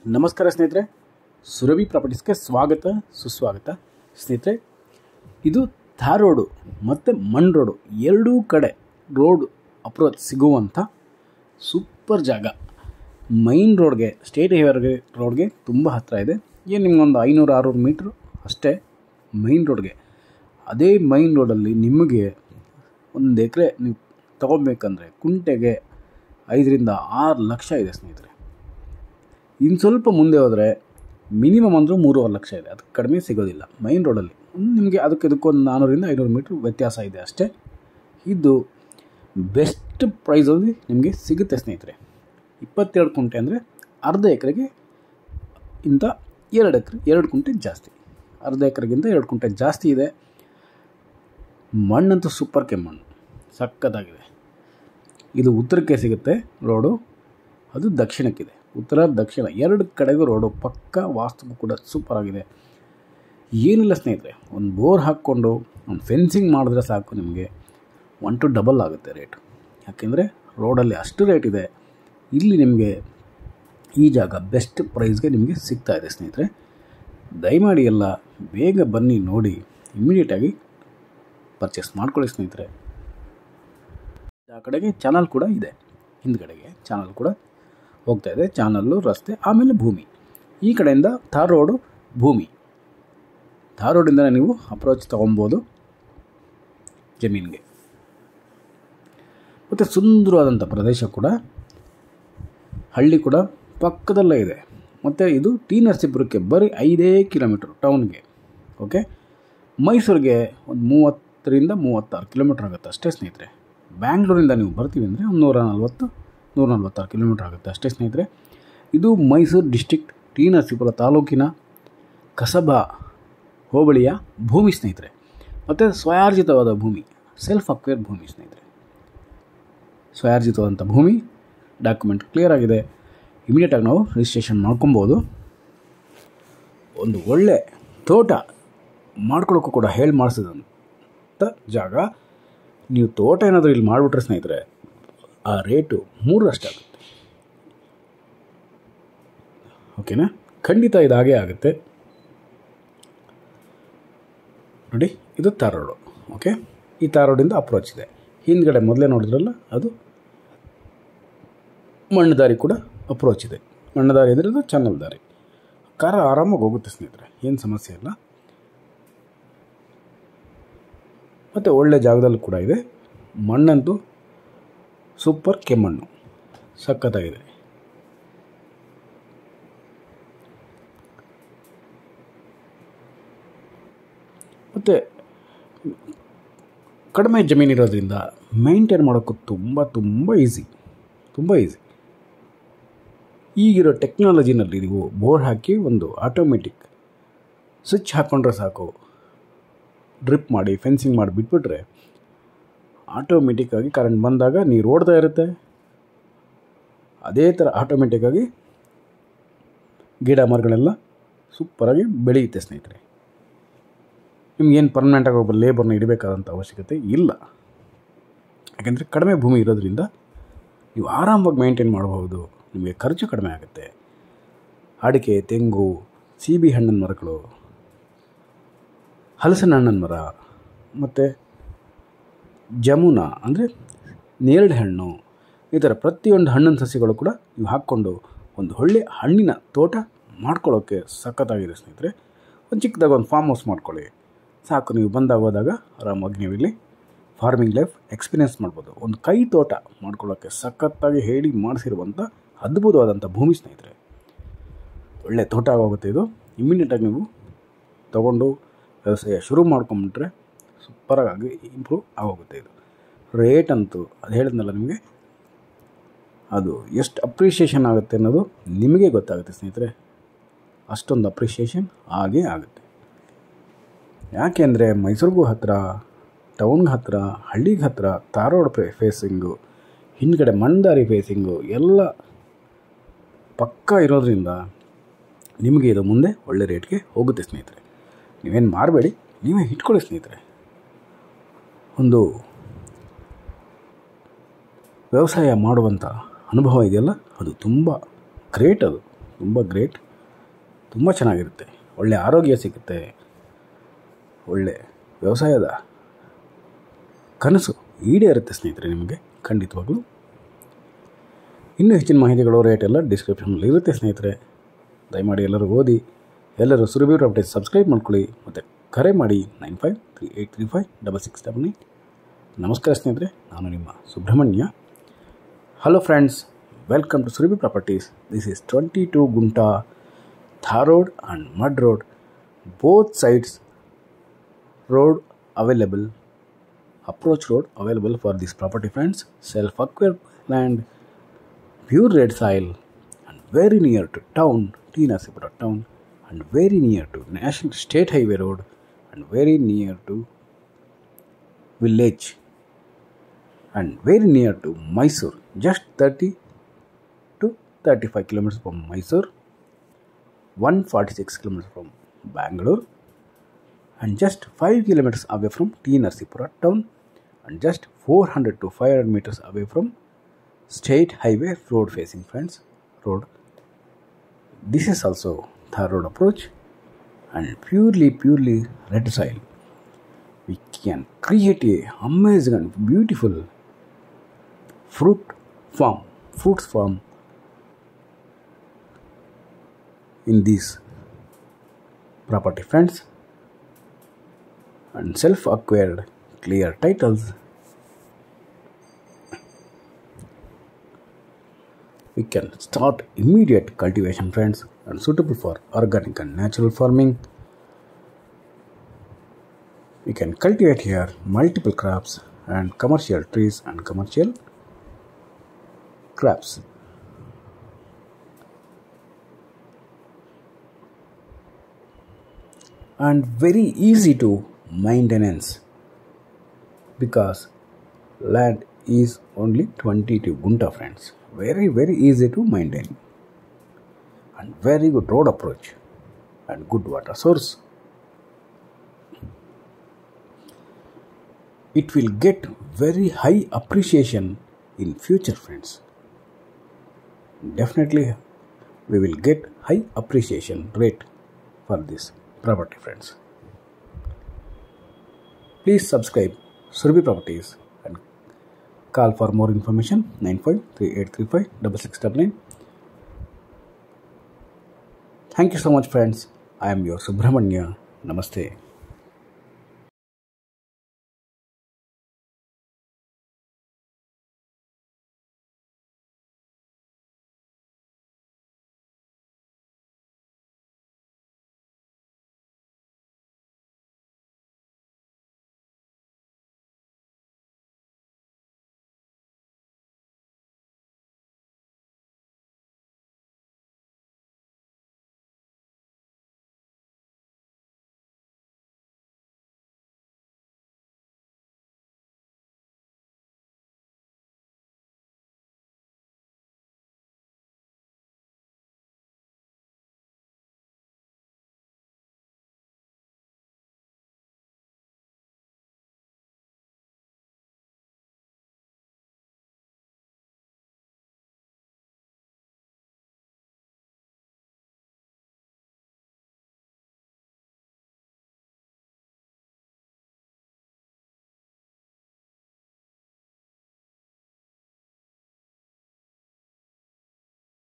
ನಮಸ್ಕಾರ ಸ್ನೇಹಿತರೆ, ಸುರಭಿ ಪ್ರಾಪರ್ಟೀಸ್ಗೆ ಸ್ವಾಗತ ಸುಸ್ವಾಗತ. ಸ್ನೇಹಿತರೆ, ಇದು ಥಾರ್ ರೋಡು ಮತ್ತು ಮಣ್ ರೋಡು ಎರಡೂ ಕಡೆ ರೋಡ್ ಅಪ್ರೋಚ್ ಸಿಗುವಂಥ ಸೂಪರ್ ಜಾಗ. ಮೈನ್ ರೋಡ್ಗೆ, ಸ್ಟೇಟ್ ಹೈವೇ ರೋಡ್ಗೆ ತುಂಬ ಹತ್ತಿರ ಇದೆ. ಏನು ನಿಮಗೊಂದು 500-600 ಮೀಟ್ರು ಅಷ್ಟೇ ಮೈನ್ ರೋಡ್ಗೆ. ಅದೇ ಮೈನ್ ರೋಡಲ್ಲಿ ನಿಮಗೆ 1 ಎಕರೆ ನೀವು ತೊಗೊಬೇಕಂದ್ರೆ ಕುಂಟೆಗೆ 5-6 ಲಕ್ಷ ಇದೆ ಸ್ನೇಹಿತರೆ. ಇನ್ನು ಸ್ವಲ್ಪ ಮುಂದೆ ಹೋದರೆ ಮಿನಿಮಮ್ ಅಂದರೂ 3.5 ಲಕ್ಷ ಇದೆ. ಅದಕ್ಕೆ ಕಡಿಮೆ ಸಿಗೋದಿಲ್ಲ ಮೈನ್ ರೋಡಲ್ಲಿ. ನಿಮಗೆ ಇದಕ್ಕೊಂದು 400-500 ಮೀಟ್ರ್ ವ್ಯತ್ಯಾಸ ಇದೆ ಅಷ್ಟೇ. ಇದು ಬೆಸ್ಟ್ ಪ್ರೈಸಲ್ಲಿ ನಿಮಗೆ ಸಿಗುತ್ತೆ ಸ್ನೇಹಿತರೆ. 22 ಕುಂಟೆ ಅಂದರೆ ಅರ್ಧ ಎಕರೆಗೆ ಇಂಥ 2 ಕುಂಟೆ ಜಾಸ್ತಿ. ಅರ್ಧ ಎಕರೆಗಿಂತ 2 ಕುಂಟೆ ಜಾಸ್ತಿ ಇದೆ. ಮಣ್ಣಂತೂ ಸೂಪರ್ ಕೆಮ್ಮಣ್ಣು, ಸಕ್ಕತ್ತಾಗಿದೆ. ಇದು ಉತ್ತರಕ್ಕೆ ಸಿಗುತ್ತೆ ರೋಡು, ಅದು ದಕ್ಷಿಣಕ್ಕಿದೆ. ಉತ್ತರ ದಕ್ಷಿಣ 2 ಕಡೆಗೂ ರೋಡು ಪಕ್ಕ, ವಾಸ್ತುವು ಕೂಡ ಸೂಪರಾಗಿದೆ. ಏನಿಲ್ಲ ಸ್ನೇಹಿತರೆ, ಒಂದು ಬೋರ್ ಹಾಕ್ಕೊಂಡು ಒಂದು ಫೆನ್ಸಿಂಗ್ ಮಾಡಿದ್ರೆ ಸಾಕು, ನಿಮಗೆ 1 to ಡಬಲ್ ಆಗುತ್ತೆ ರೇಟು. ಯಾಕೆಂದರೆ ರೋಡಲ್ಲಿ ಅಷ್ಟು ರೇಟ್ ಇದೆ. ಇಲ್ಲಿ ನಿಮಗೆ ಈ ಜಾಗ ಬೆಸ್ಟ್ ಪ್ರೈಸ್ಗೆ ನಿಮಗೆ ಸಿಗ್ತಾ ಇದೆ ಸ್ನೇಹಿತರೆ. ದಯಮಾಡಿ ಎಲ್ಲ ಬೇಗ ಬನ್ನಿ, ನೋಡಿ, ಇಮ್ಮಿಡಿಯೇಟಾಗಿ ಪರ್ಚೇಸ್ ಮಾಡ್ಕೊಳ್ಳಿ ಸ್ನೇಹಿತರೆ. ಆ ಕಡೆಗೆ ಚಾನಲ್ ಕೂಡ ಇದೆ, ಹಿಂದ್ಗಡೆಗೆ ಚಾನಲ್ ಕೂಡ ಹೋಗ್ತಾ ಇದೆ. ಚಾನಲ್ಲು, ರಸ್ತೆ, ಆಮೇಲೆ ಭೂಮಿ. ಈ ಕಡೆಯಿಂದ ಥಾರ್ ರೋಡು, ಭೂಮಿ. ಥಾರ್ ರೋಡಿಂದ ನೀವು ಅಪ್ರೋಚ್ ತೊಗೊಬೋದು ಜಮೀನಿಗೆ. ಮತ್ತು ಸುಂದರವಾದಂಥ ಪ್ರದೇಶ ಕೂಡ, ಹಳ್ಳಿ ಕೂಡ ಪಕ್ಕದಲ್ಲೇ ಇದೆ. ಮತ್ತು ಇದು ಟಿ ನರಸೀಪುರಕ್ಕೆ ಬರೀ 5 ಕಿಲೋಮೀಟ್ರ್ ಟೌನ್ಗೆ. ಓಕೆ, ಮೈಸೂರಿಗೆ ಒಂದು 30-36 ಕಿಲೋಮೀಟ್ರ್ ಆಗುತ್ತೆ ಅಷ್ಟೇ ಸ್ನೇಹಿತರೆ. ಬ್ಯಾಂಗ್ಳೂರಿಂದ ನೀವು ಬರ್ತೀವಿ ಅಂದರೆ ಒಂದು 146 ಕಿಲೋಮೀಟ್ರ್ ಆಗುತ್ತೆ ಅಷ್ಟೇ ಸ್ನೇಹಿತರೆ. ಇದು ಮೈಸೂರು ಡಿಸ್ಟ್ರಿಕ್ಟ್, ಟಿ ನರಸೀಪುರ ತಾಲೂಕಿನ ಕಸಬಾ ಹೋಬಳಿಯ ಭೂಮಿ ಸ್ನೇಹಿತರೆ. ಮತ್ತು ಸ್ವಯಾರ್ಜಿತವಾದ ಭೂಮಿ, ಸೆಲ್ಫ್ ಅಕ್ವೇರ್ ಭೂಮಿ ಸ್ನೇಹಿತರೆ. ಸ್ವಯಾರ್ಜಿತವಾದಂಥ ಭೂಮಿ, ಡಾಕ್ಯುಮೆಂಟ್ ಕ್ಲಿಯರ್ ಆಗಿದೆ. ಇಮಿಡಿಯೇಟಾಗಿ ನಾವು ರಿಜಿಸ್ಟ್ರೇಷನ್ ಮಾಡ್ಕೊಬೋದು. ಒಂದು ಒಳ್ಳೆ ತೋಟ ಮಾಡ್ಕೊಳ್ಳೋಕ್ಕೂ ಕೂಡ ಹೇಳಿ ಮಾಡಿಸಿದಂಥ ಜಾಗ. ನೀವು ತೋಟ ಏನಾದರೂ ಇಲ್ಲಿ ಮಾಡಿಬಿಟ್ರೆ ಸ್ನೇಹಿತರೆ, ಆ ರೇಟು 3ರಷ್ಟಾಗುತ್ತೆ. ಓಕೆನಾ? ಖಂಡಿತ ಇದಾಗೇ ಆಗುತ್ತೆ. ನೋಡಿ, ಇದು ಥಾರ್ ರೋಡು. ಓಕೆ, ಈ ಥಾರ್ ರೋಡಿಂದ ಅಪ್ರೋಚ್ ಇದೆ. ಹಿಂದ್ಗಡೆ ಮೊದಲೇ ನೋಡಿದ್ರಲ್ಲ, ಅದು ಮಣ್ಣು ದಾರಿ ಕೂಡ ಅಪ್ರೋಚ್ ಇದೆ. ಮಣ್ಣು ದಾರಿ ಅಂದರೆ ಅದು ಚಾನಲ್ ದಾರಿ. ಕಾರ ಆರಾಮಾಗಿ ಹೋಗುತ್ತೆ ಸ್ನೇಹಿತರೆ, ಏನು ಸಮಸ್ಯೆ ಇಲ್ಲ. ಮತ್ತು ಒಳ್ಳೆ ಜಾಗದಲ್ಲೂ ಕೂಡ ಇದೆ. ಮಣ್ಣಂತೂ ಸೂಪರ್ ಕೆಮ್ಮಣ್ಣು, ಸಖತ್ತಾಗಿದೆ. ಮತ್ತು ಕಡಿಮೆ ಜಮೀನಿರೋದ್ರಿಂದ ಮೇಂಟೈನ್ ಮಾಡೋಕ್ಕೂ ತುಂಬ ಈಸಿ. ಈಗಿರೋ ಟೆಕ್ನಾಲಜಿನಲ್ಲಿ ನೀವು ಬೋರ್ ಹಾಕಿ ಒಂದು ಆಟೋಮೆಟಿಕ್ ಸ್ವಿಚ್ ಹಾಕ್ಕೊಂಡ್ರೆ ಸಾಕು. ಡ್ರಿಪ್ ಮಾಡಿ, ಫೆನ್ಸಿಂಗ್ ಮಾಡಿ ಬಿಟ್ಬಿಟ್ರೆ ಆಟೋಮೆಟಿಕ್ಕಾಗಿ ಕರೆಂಟ್ ಬಂದಾಗ ನೀರು ಓಡ್ತಾ ಇರುತ್ತೆ. ಅದೇ ಥರ ಆಟೋಮೆಟಿಕ್ಕಾಗಿ ಗಿಡ ಮರಗಳೆಲ್ಲ ಸೂಪರಾಗಿ ಬೆಳೆಯುತ್ತೆ ಸ್ನೇಹಿತರೆ. ನಿಮಗೇನು ಪರ್ಮನೆಂಟಾಗಿ ಒಬ್ಬ ಲೇಬರ್ನ ಇಡಬೇಕಾದಂಥ ಅವಶ್ಯಕತೆ ಇಲ್ಲ. ಯಾಕೆಂದರೆ ಕಡಿಮೆ ಭೂಮಿ ಇರೋದ್ರಿಂದ ನೀವು ಆರಾಮವಾಗಿ ಮೇಂಟೈನ್ ಮಾಡಬಹುದು. ನಿಮಗೆ ಖರ್ಚು ಕಡಿಮೆ ಆಗುತ್ತೆ. ಅಡಿಕೆ, ತೆಂಗು, ಸೀಬೆ ಹಣ್ಣಿನ ಮರಗಳು, ಹಲಸಿನ ಹಣ್ಣಿನ ಮರ, ಮತ್ತು ಜಮುನ ಅಂದರೆ ನೇರಳೆ ಹಣ್ಣು, ಈ ಥರ ಪ್ರತಿಯೊಂದು ಹಣ್ಣಿನ ಸಸಿಗಳು ಕೂಡ ನೀವು ಹಾಕ್ಕೊಂಡು ಒಂದು ಒಳ್ಳೆಯ ಹಣ್ಣಿನ ತೋಟ ಮಾಡ್ಕೊಳ್ಳೋಕ್ಕೆ ಸಖತ್ತಾಗಿದೆ ಸ್ನೇಹಿತರೆ. ಒಂದು ಚಿಕ್ಕದಾಗ ಒಂದು ಫಾರ್ಮ್ ಹೌಸ್ ಮಾಡ್ಕೊಳ್ಳಿ ಸಾಕು. ನೀವು ಬಂದಾಗ ಹೋದಾಗ ಆರಾಮಾಗಿ ನೀವು ಇಲ್ಲಿ ಫಾರ್ಮಿಂಗ್ ಲೈಫ್ ಎಕ್ಸ್ಪೀರಿಯೆನ್ಸ್ ಮಾಡ್ಬೋದು. ಒಂದು ಕೈ ತೋಟ ಮಾಡ್ಕೊಳ್ಳೋಕ್ಕೆ ಸಖತ್ತಾಗಿ ಹೇಳಿ ಮಾಡಿಸಿರುವಂಥ ಅದ್ಭುತವಾದಂಥ ಭೂಮಿ ಸ್ನೇಹಿತರೆ. ಒಳ್ಳೆ ತೋಟ ಆಗೋಗುತ್ತೆ ಇದು. ಇಮ್ಮಿಡಿಯೇಟಾಗಿ ನೀವು ತೊಗೊಂಡು ವ್ಯವಸಾಯ ಶುರು ಮಾಡ್ಕೊಂಬಿಟ್ರೆ ಸೂಪರಾಗಿ ಇಂಪ್ರೂವ್ ಆಗೋಗುತ್ತೆ. ಇದು ರೇಟ್ ಅಂತೂ ಅದು ಹೇಳಿದ್ನಲ್ಲ ನಿಮಗೆ, ಅದು ಎಷ್ಟು ಅಪ್ರಿಷಿಯೇಷನ್ ಆಗುತ್ತೆ ಅನ್ನೋದು ನಿಮಗೆ ಗೊತ್ತಾಗುತ್ತೆ ಸ್ನೇಹಿತರೆ. ಅಷ್ಟೊಂದು ಅಪ್ರಿಷಿಯೇಷನ್ ಆಗೇ ಆಗುತ್ತೆ. ಯಾಕೆಂದರೆ ಮೈಸೂರಿಗೂ ಹತ್ತಿರ, ಟೌನ್ಗೆ ಹತ್ತಿರ, ಹಳ್ಳಿಗೆ ಹತ್ತಿರ, ಥಾರ್ ರೋಡ್ ಫೇಸಿಂಗು, ಹಿಂದ್ಗಡೆ ಮಣ್ಣು ದಾರಿ ಫೇಸಿಂಗು ಎಲ್ಲ ಪಕ್ಕ ಇರೋದ್ರಿಂದ ನಿಮಗೆ ಇದು ಮುಂದೆ ಒಳ್ಳೆ ರೇಟ್ಗೆ ಹೋಗುತ್ತೆ ಸ್ನೇಹಿತರೆ. ನೀವೇನು ಮಾರಬೇಡಿ, ನೀವೇ ಇಟ್ಕೊಳ್ಳಿ ಸ್ನೇಹಿತರೆ. ಒಂದು ವ್ಯವಸಾಯ ಮಾಡುವಂಥ ಅನುಭವ ಇದೆಯಲ್ಲ, ಅದು ತುಂಬ ಗ್ರೇಟ್. ಅದು ತುಂಬ ಗ್ರೇಟ್, ತುಂಬ ಚೆನ್ನಾಗಿರುತ್ತೆ. ಒಳ್ಳೆ ಆರೋಗ್ಯ ಸಿಗುತ್ತೆ, ಒಳ್ಳೆ ವ್ಯವಸಾಯದ ಕನಸು ಈಡೇರುತ್ತೆ ಸ್ನೇಹಿತರೆ ನಿಮಗೆ ಖಂಡಿತವಾಗ್ಲೂ. ಇನ್ನೂ ಹೆಚ್ಚಿನ ಮಾಹಿತಿಗಳು ರೇಟ್ ಎಲ್ಲ ಡಿಸ್ಕ್ರಿಪ್ಷನಲ್ಲಿ ಇರುತ್ತೆ ಸ್ನೇಹಿತರೆ. ದಯಮಾಡಿ ಎಲ್ಲರೂ ಓದಿ, ಎಲ್ಲರೂ ಸುರಭಿ ಪ್ರಾಪರ್ಟೀಸ್ ಸಬ್ಸ್ಕ್ರೈಬ್ ಮಾಡ್ಕೊಳ್ಳಿ ಮತ್ತು ಕರೆ ಮಾಡಿ 9538356699. ನಮಸ್ಕಾರ ಸ್ನೇಹಿತರೆ, ನಾನು ನಿಮ್ಮ Subrahmanya. Hello friends, welcome to Surabhi properties. This is 22 gunta Thar Road and Mud Road. Both sides road available, approach road available for this property friends. Self-acquired land, pure red soil, and very near to town, T. Narsipura town, and very near to National State Highway Road, and very near to village, and very near to Mysore, just 30 to 35 kilometers from Mysore, 146 kilometers from Bangalore, and just 5 kilometers away from T. Narsipura town, and just 400 to 500 meters away from State Highway road facing friends road. This is also Thar Road approach and purely red soil. We can create a amazing and beautiful fruits farm in this property friends, and self-acquired clear titles. We can start immediate cultivation friends, and suitable for organic and natural farming. We can cultivate here multiple crops and commercial trees and commercial crops. And very easy to maintenance because land is only 22 gunta friends. Very easy to maintain, and very good road approach and good water source. It will get very high appreciation in future friends. Definitely we will get high appreciation rate for this property friends. Please subscribe Surbhi Properties and call for more information 9538356699. Thank you so much friends. I am your Subramanya. Namaste.